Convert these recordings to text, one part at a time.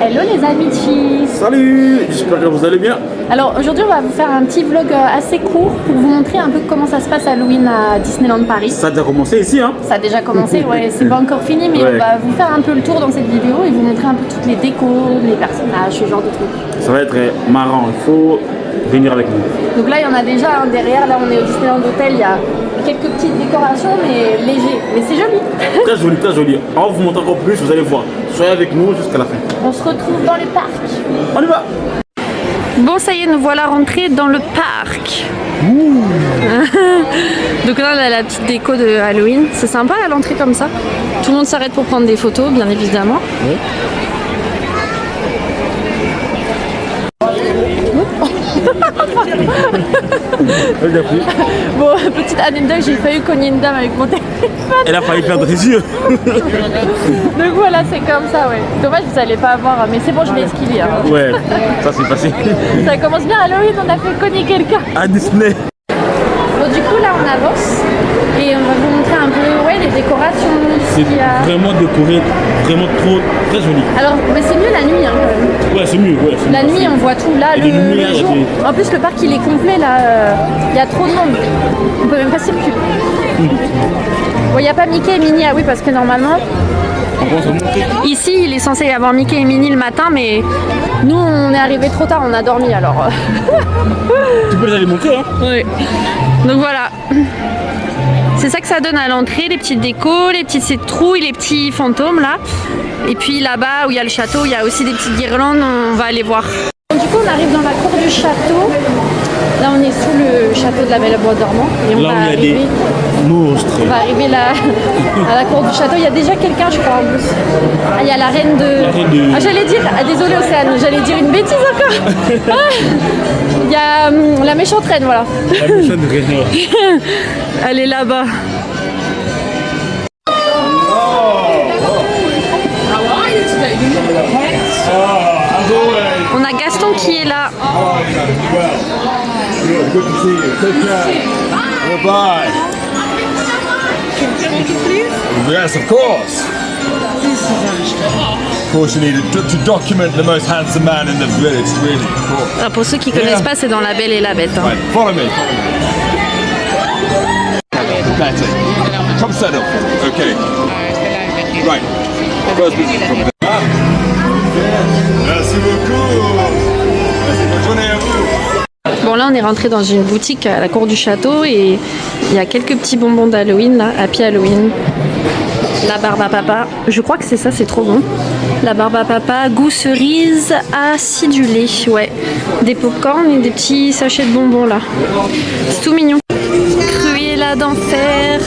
Hello les amis de Cheese. Salut, j'espère que vous allez bien. Alors aujourd'hui on va vous faire un petit vlog assez court pour vous montrer un peu comment ça se passe Halloween à Disneyland Paris. Ça a déjà commencé ici hein? Ça a déjà commencé, ouais, c'est pas encore fini mais on va vous faire un peu le tour dans cette vidéo et vous montrer un peu toutes les décos, les personnages, ce genre de trucs. Ça va être marrant, il faut venir avec nous. Donc là il y en a déjà hein, derrière, là on est au Disneyland Hotel, il y a quelques petites décorations mais légers, mais c'est joli. Très joli, très joli. On va vous montrer encore plus, vous allez voir. Soyez avec nous jusqu'à la fin. On se retrouve dans le parc. On y va. Bon ça y est, nous voilà rentrés dans le parc. Donc là on a la petite déco de Halloween. C'est sympa à l'entrée comme ça. Tout le monde s'arrête pour prendre des photos bien évidemment. Oui. Bon, petite anecdote, j'ai failli cogner une dame avec mon téléphone. Elle a failli perdre ses yeux. Donc voilà, c'est comme ça, ouais. Dommage, vous allez pas voir, mais c'est bon, je l'ai esquivé. Hein. Ouais, ça c'est passé. Ça commence bien Halloween, on a fait cogner quelqu'un. À Disney. Bon, du coup, là, on avance et on va vous montrer un peu ouais, les décorations. C'est vraiment décoré, vraiment trop, très joli. Alors, mais c'est mieux la nuit, hein, quand même. Ouais, c'est mieux, ouais. La nuit, on voit tout. Là, le jour. En plus, le parc, il est complet, là. Il y a trop de monde. On peut même pas circuler. Bon, il n'y a pas Mickey et Minnie, ah oui, parce que normalement, ici, il est censé y avoir Mickey et Minnie le matin, mais nous, on est arrivé trop tard, on a dormi, alors. Tu peux les aller montrer, hein? Oui. Donc voilà. C'est ça que ça donne à l'entrée, les petites décos, les petites citrouilles, les petits fantômes, là. Et puis là-bas, où il y a le château, il y a aussi des petites guirlandes, on va aller voir. Du coup, on arrive dans la cour du château. Là, on est sous le château de la Belle au Bois dormant. Et on là, va il y a arriver, des monstres. on va arriver là, à la cour du château. Il y a déjà quelqu'un, je crois, en plus. Ah, il y a la reine de... Ah, j'allais dire... Ah, désolée, Océane, j'allais dire une bêtise encore. Ah, il y a la méchante reine, voilà. La méchante reine. Elle est là-bas. On a Gaston qui est là. Good to see you. Take care. Bye. Yes, of course. Of course, you need to document the most handsome man in the village, really. Of course. Ah, pour ceux qui connaissent pas, c'est dans La Belle et la Bête. Hein. Right, follow me. Better. Come settle. Okay. Right. First business from Merci beaucoup. Bonne journée à vous. Bon, là, on est rentré dans une boutique à la cour du château et il y a quelques petits bonbons d'Halloween, là, Happy Halloween. La barbe à papa, je crois que c'est ça, c'est trop bon. La barbe à papa, goût cerise acidulé, ouais. Des pop-corn et des petits sachets de bonbons, là. C'est tout mignon. Cruella d'enfer.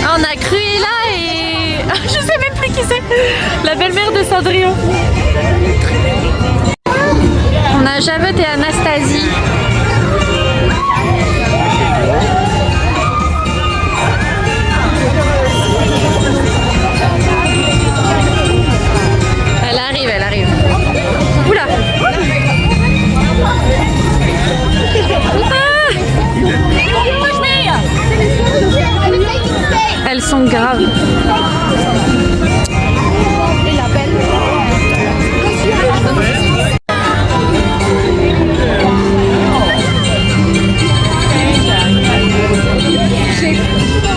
Ah, on a Cruella et... je sais même plus qui c'est. La belle-mère de Cendrillon. On a Javette et Anastasie. Elle arrive, elle arrive. Oula. Elles sont graves.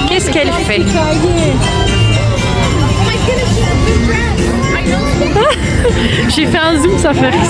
Qu'est-ce qu'elle fait? J'ai fait un zoom, ça fait rire.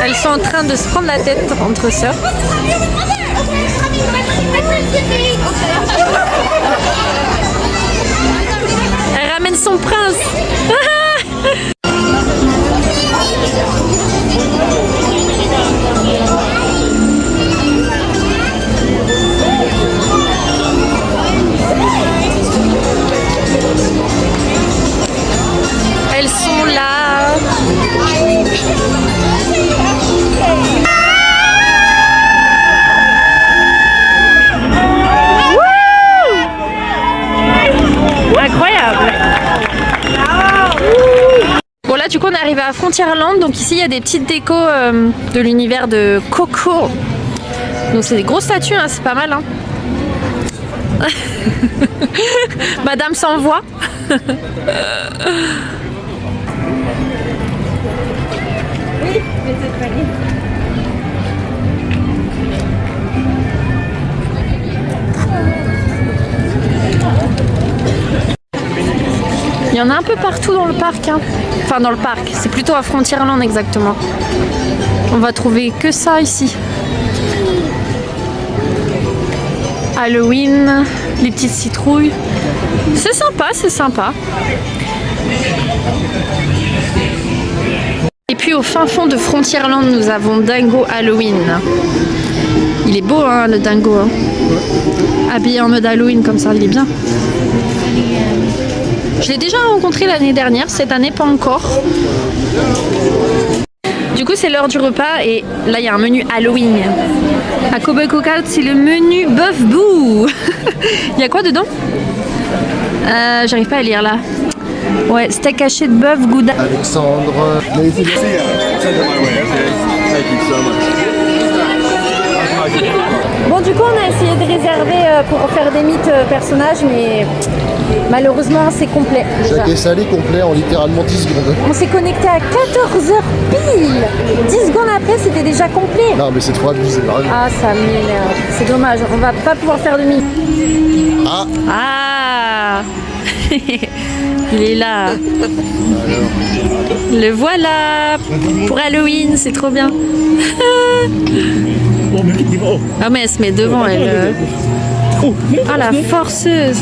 Elles sont en train de se prendre la tête entre sœurs. Elle ramène son prince. Elles sont là. Incroyable. Bon là du coup on est arrivé à Frontierland, donc ici il y a des petites décos de l'univers de Coco. Donc c'est des grosses statues, hein, c'est pas mal. Hein. Madame s'envoie. Il y en a un peu partout dans le parc, hein. Enfin dans le parc, c'est plutôt à Frontierland exactement. On va trouver que ça ici. Halloween, les petites citrouilles. C'est sympa, c'est sympa. Et puis au fin fond de Frontierland, nous avons Dingo Halloween. Il est beau, hein, le dingo. Hein. Habillé en mode Halloween comme ça, il est bien. Je l'ai déjà rencontré l'année dernière, cette année pas encore. Du coup c'est l'heure du repas et là il y a un menu Halloween. À Cowboy Cookout c'est le menu bœuf bou. Il y a quoi dedans? J'arrive pas à lire là. Ouais, steak haché de bœuf, gouda. Alexandre. Bon du coup on a essayé de réserver pour faire des mythes personnages mais malheureusement c'est complet. Chaque est salé complet en littéralement 10 secondes. On s'est connecté à 14h pile. 10 secondes après c'était déjà complet. Non mais c'est trop abusé, vraiment. Ah ça m'énerve, c'est dommage, on va pas pouvoir faire de mythes. Ah. Ah. Il est là. Le voilà. Pour Halloween, c'est trop bien. Ah mais elle se met devant elle. Ah la forceuse.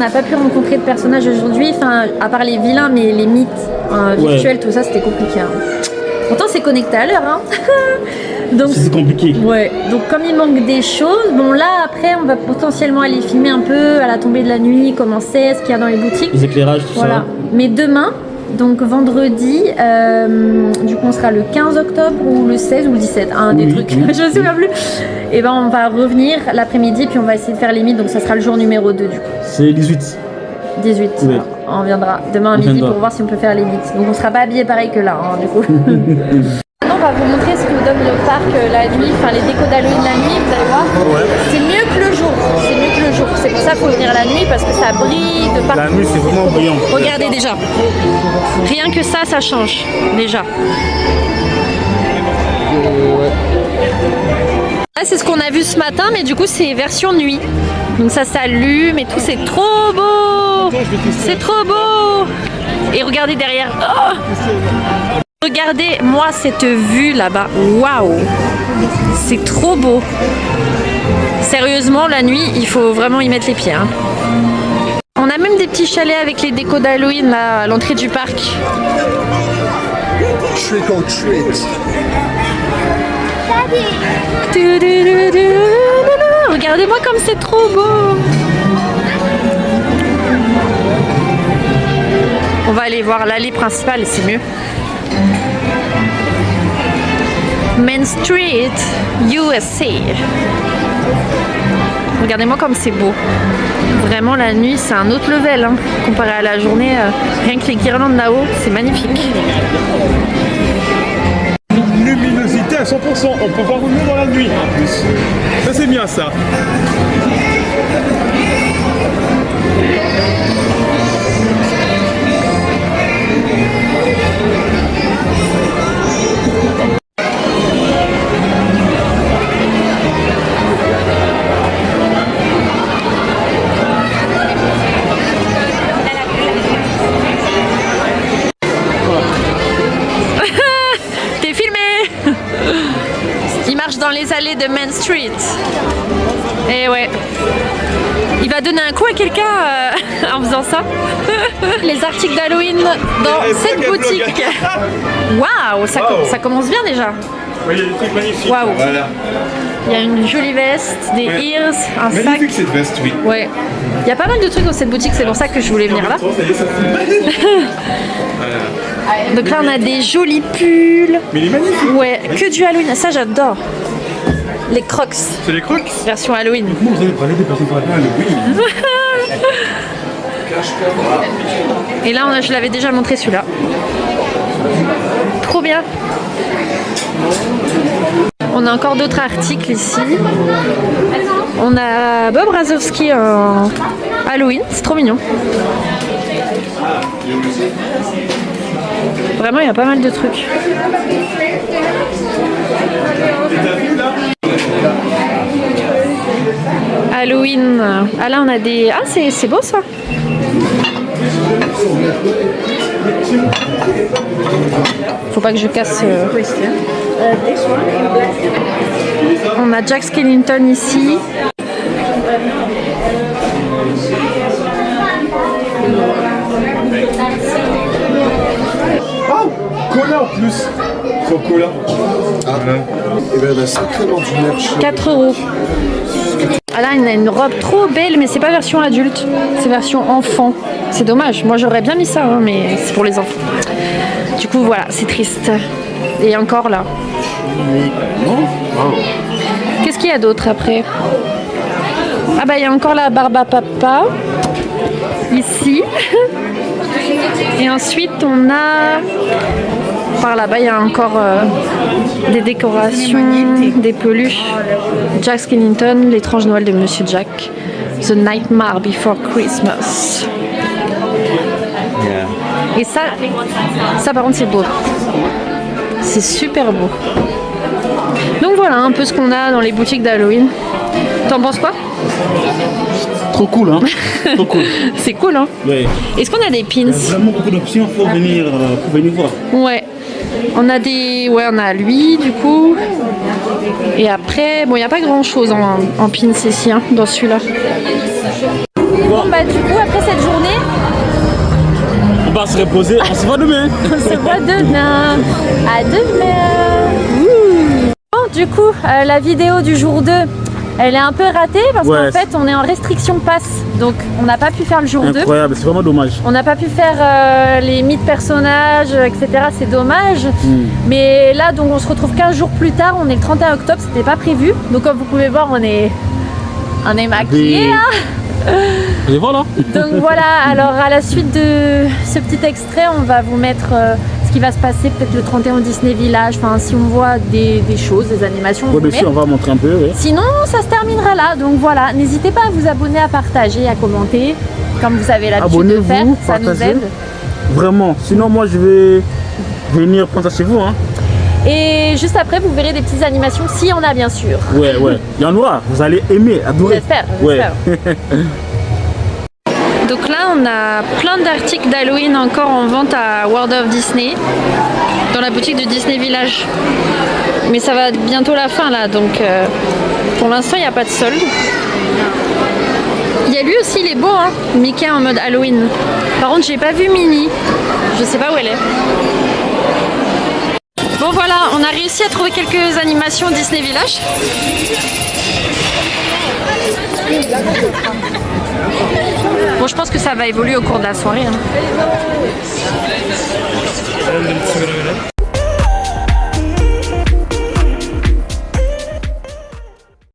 n'a pas pu rencontrer de personnages aujourd'hui, enfin, à part les vilains, mais les mythes virtuels, tout ça, c'était compliqué. Hein. Pourtant, c'est connecté à l'heure. Hein. Donc, c'est compliqué. Ouais, donc comme il manque des choses, bon là, après, on va potentiellement aller filmer un peu à la tombée de la nuit, comment c'est, ce qu'il y a dans les boutiques. Les éclairages, tout voilà. ça. Mais demain, donc vendredi, du coup on sera le 15 octobre ou le 16 ou le 17, un des trucs, je ne me souviens plus. Et ben on va revenir l'après-midi puis on va essayer de faire les mythes, donc ça sera le jour numéro 2 du coup. C'est 18. 18, oui. On viendra demain à midi pour voir si on peut faire les mythes. Donc on sera pas habillés pareil que là, hein, du coup. Maintenant on va vous montrer ce que vous donne le parc la nuit, enfin les décos d'Halloween la nuit, vous allez voir. Ouais. C'est mieux que le jour, c'est mieux que le jour. C'est pour ça qu'il faut venir la nuit parce que ça brille de partout. La nuit c'est vraiment brillant. Regardez déjà. Rien que ça change déjà. Là c'est ce qu'on a vu ce matin, mais du coup c'est version nuit. Donc ça s'allume et tout, c'est trop beau. C'est trop beau. Et regardez derrière. Oh, regardez-moi cette vue là-bas. Waouh. C'est trop beau. Sérieusement, la nuit, il faut vraiment y mettre les pieds. Hein. On a même des petits chalets avec les décos d'Halloween là à l'entrée du parc. Trick or treat. Regardez-moi comme c'est trop beau. On va aller voir l'allée principale, c'est mieux. Main Street, USA. Regardez-moi comme c'est beau. Vraiment la nuit c'est un autre level hein, comparé à la journée. Rien que les guirlandes là-haut, c'est magnifique. Luminosité à 100%, on peut voir mieux dans la nuit en plus. Ça c'est bien ça. T'es filmé. Il marche dans les allées de Main Street. Et ouais. Il va donner un coup à quelqu'un en faisant ça. Les articles d'Halloween dans cette boutique. Waouh, ça commence bien déjà. Oui, il y a des trucs magnifiques. Waouh. Voilà. Il y a une jolie veste, des ears, un sac. Magnifique cette veste, oui. Ouais. Il y a pas mal de trucs dans cette boutique, c'est pour ça que je voulais venir là. Donc là on a des jolis pulls. Mais il est magnifique. Ouais, que du Halloween, ça j'adore. Les Crocs. C'est les Crocs. Version Halloween. Comment vous avez parlé des personnes pour la Halloween? Et là je l'avais déjà montré celui-là. Trop bien. On a encore d'autres articles ici. On a Bob Razowski en Halloween, c'est trop mignon. Vraiment, il y a pas mal de trucs. Halloween. Ah là, on a des... Ah, c'est beau ça. Faut pas que je casse... On a Jack Skellington ici. Oh, cola en plus. Trop cola. Ah. Et ben, il a sacrément du merch. 4 €. Ah là, il a une robe trop belle, mais c'est pas version adulte, c'est version enfant. C'est dommage. Moi, j'aurais bien mis ça, hein, mais c'est pour les enfants. Du coup, voilà, c'est triste. Et encore là. Qu'est-ce qu'il y a d'autre après? Ah bah il y a encore la barbe à papa ici. Et ensuite on a par là-bas il y a encore des décorations, des peluches. Jack Skellington, l'étrange Noël de Monsieur Jack. The Nightmare Before Christmas. Et ça par contre c'est beau. C'est super beau. Donc voilà un peu ce qu'on a dans les boutiques d'Halloween. T'en penses quoi? Trop cool, hein. Trop cool. C'est cool, hein. Ouais. Est-ce qu'on a des pins? Il y a vraiment beaucoup d'options pour venir voir. Ouais. On a des... Ouais, on a lui, du coup. Et après, bon, il n'y a pas grand-chose en pins ici, hein, dans celui-là. Bon bah du coup après cette journée, On va se reposer, on se voit demain. on se voit demain. À demain. Wouh. Bon, du coup, la vidéo du jour 2, elle est un peu ratée parce Ouais. qu'en fait on est en restriction pass. Donc on n'a pas pu faire le jour 2. Incroyable, c'est vraiment dommage. On n'a pas pu faire les mythes personnages, etc. C'est dommage. Mais là, donc, on se retrouve 15 jours plus tard. On est le 31 octobre, c'était pas prévu. Donc, comme vous pouvez voir, on est maquillés. Des- Hein. Et voilà. Donc voilà. Alors, à la suite de ce petit extrait, on va vous mettre ce qui va se passer peut-être le 31 au Disney Village. Enfin, si on voit des choses, des animations, on Ouais, vous bien sûr, on met. va montrer un peu. Ouais. Sinon, ça se terminera là. Donc voilà. N'hésitez pas à vous abonner, à partager, à commenter, comme vous avez l'habitude de faire. Abonnez-vous, Ça nous partagez. aide. Vraiment. Sinon, moi, je vais venir prendre ça chez vous. Hein. Et juste après, vous verrez des petites animations, s'il y en a bien sûr. Ouais, ouais. Il y en aura. Vous allez aimer, adorer. J'espère, Ouais. j'espère. Donc là, on a plein d'articles d'Halloween encore en vente à World of Disney, dans la boutique de Disney Village. Mais ça va être bientôt la fin là, donc pour l'instant, il n'y a pas de solde. Il y a lui aussi, il est beau, hein, Mickey en mode Halloween. Par contre, j'ai pas vu Minnie. Je sais pas où elle est. Bon voilà, on a réussi à trouver quelques animations Disney Village. Bon, je pense que ça va évoluer au cours de la soirée. Hein.